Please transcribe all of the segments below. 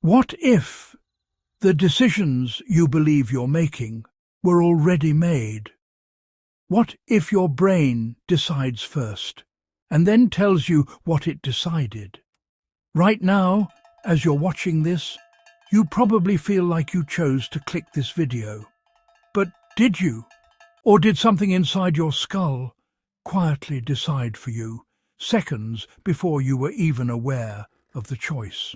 What if the decisions you believe you're making were already made? What if your brain decides first, and then tells you what it decided? Right now, as you're watching this, you probably feel like you chose to click this video. But did you? Or did something inside your skull quietly decide for you, seconds before you were even aware of the choice?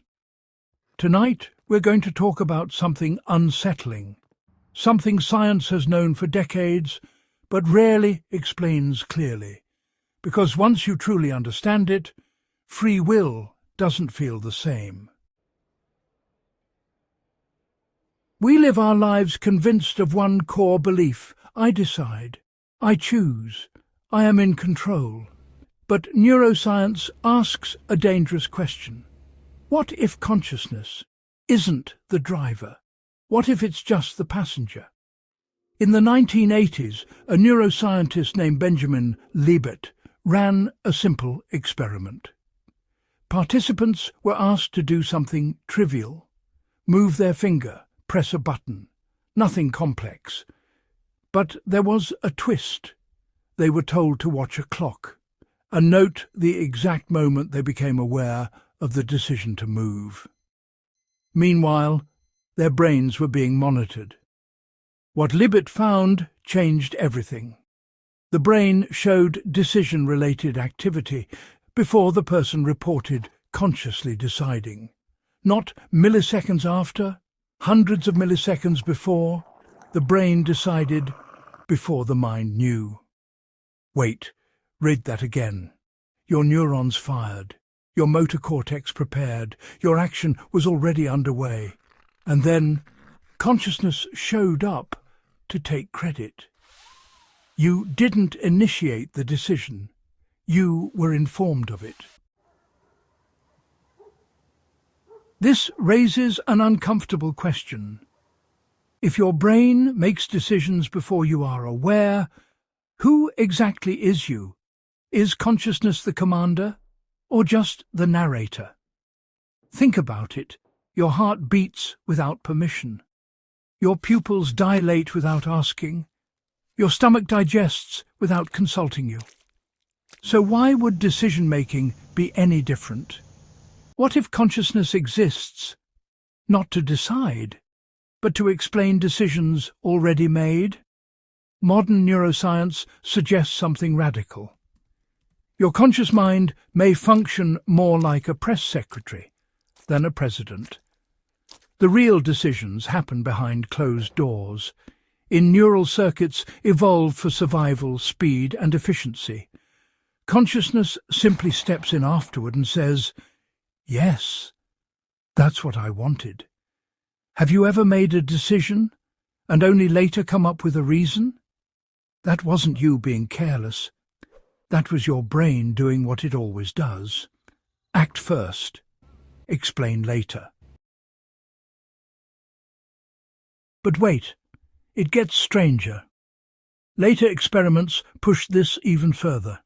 Tonight, we're going to talk about something unsettling, something science has known for decades, but rarely explains clearly. Because once you truly understand it, free will doesn't feel the same. We live our lives convinced of one core belief: I decide, I choose, I am in control. But neuroscience asks a dangerous question. What if consciousness isn't the driver? What if it's just the passenger? In the 1980s, a neuroscientist named Benjamin Libet ran a simple experiment. Participants were asked to do something trivial: move their finger, press a button, nothing complex. But there was a twist. They were told to watch a clock and note the exact moment they became aware of the decision to move. Meanwhile, their brains were being monitored. What Libet found changed everything. The brain showed decision-related activity before the person reported consciously deciding. Not milliseconds after, hundreds of milliseconds before, the brain decided before the mind knew. Wait, read that again. Your neurons fired, your motor cortex prepared, your action was already underway. And then consciousness showed up to take credit. You didn't initiate the decision. You were informed of it. This raises an uncomfortable question. If your brain makes decisions before you are aware, who exactly is you? Is consciousness the commander, or just the narrator? Think about it. Your heart beats without permission. Your pupils dilate without asking. Your stomach digests without consulting you. So why would decision-making be any different? What if consciousness exists, not to decide, but to explain decisions already made? Modern neuroscience suggests something radical. Your conscious mind may function more like a press secretary than a president. The real decisions happen behind closed doors, in neural circuits evolved for survival, speed and efficiency. Consciousness simply steps in afterward and says, "Yes, that's what I wanted." Have you ever made a decision and only later come up with a reason? That wasn't you being careless. That was your brain doing what it always does. Act first, explain later. But wait, it gets stranger. Later experiments pushed this even further.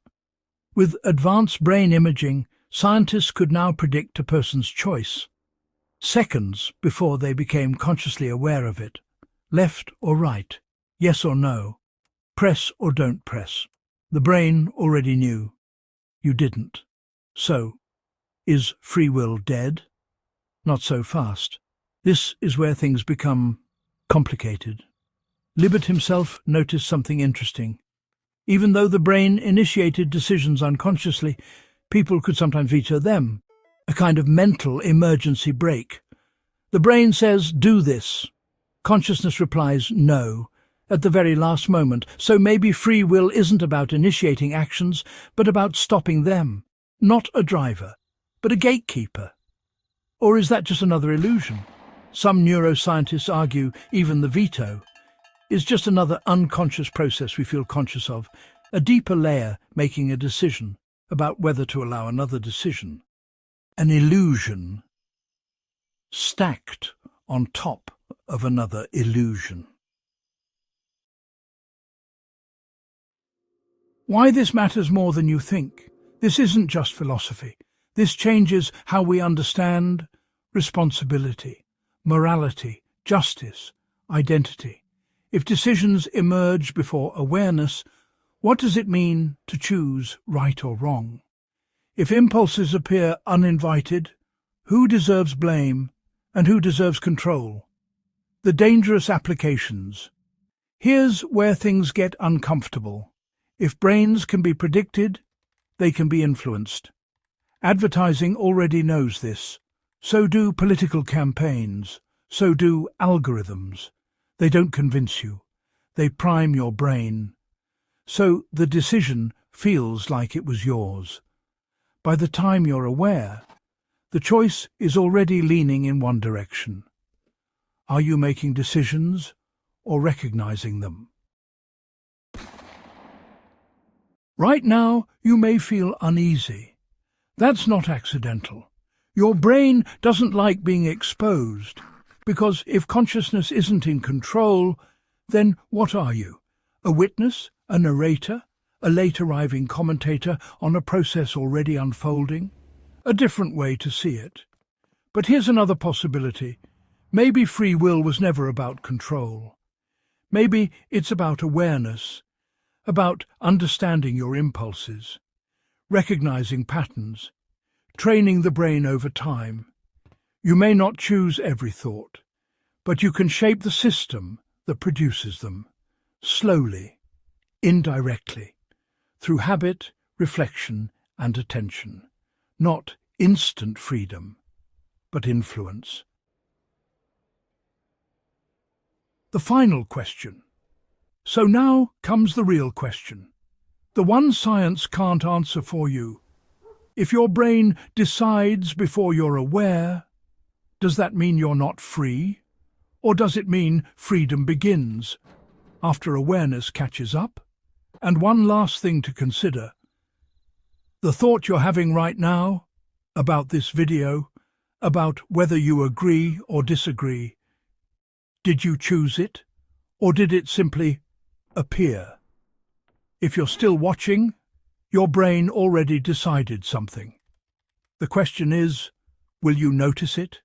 With advanced brain imaging, scientists could now predict a person's choice, seconds before they became consciously aware of it. Left or right, yes or no, press or don't press. The brain already knew. You didn't. So, is free will dead? Not so fast. This is where things become complicated. Libet himself noticed something interesting. Even though the brain initiated decisions unconsciously, people could sometimes veto them, a kind of mental emergency brake. The brain says, "Do this." Consciousness replies, "No," at the very last moment. So maybe free will isn't about initiating actions, but about stopping them. Not a driver, but a gatekeeper. Or is that just another illusion? Some neuroscientists argue even the veto is just another unconscious process we feel conscious of, a deeper layer making a decision about whether to allow another decision. An illusion stacked on top of another illusion. Why this matters more than you think. This isn't just philosophy. This changes how we understand, responsibility, morality, justice, identity. If decisions emerge before awareness, what does it mean to choose right or wrong? If impulses appear uninvited, who deserves blame and who deserves control? The dangerous applications. Here's where things get uncomfortable. If brains can be predicted, they can be influenced. Advertising already knows this. So do political campaigns. So do algorithms. They don't convince you. They prime your brain. So the decision feels like it was yours. By the time you're aware, the choice is already leaning in one direction. Are you making decisions or recognizing them? Right now, you may feel uneasy. That's not accidental. Your brain doesn't like being exposed, because if consciousness isn't in control, then what are you? A witness? A narrator? A late-arriving commentator on a process already unfolding? A different way to see it. But here's another possibility. Maybe free will was never about control. Maybe it's about awareness, about understanding your impulses, recognizing patterns, training the brain over time. You may not choose every thought, but you can shape the system that produces them, slowly, indirectly, through habit, reflection, and attention. Not instant freedom, but influence. The final question. So now comes the real question. The one science can't answer for you. If your brain decides before you're aware, does that mean you're not free? Or does it mean freedom begins after awareness catches up? And one last thing to consider. The thought you're having right now about this video, about whether you agree or disagree, did you choose it, or did it simply appear? If you're still watching, your brain already decided something. The question is, will you notice it?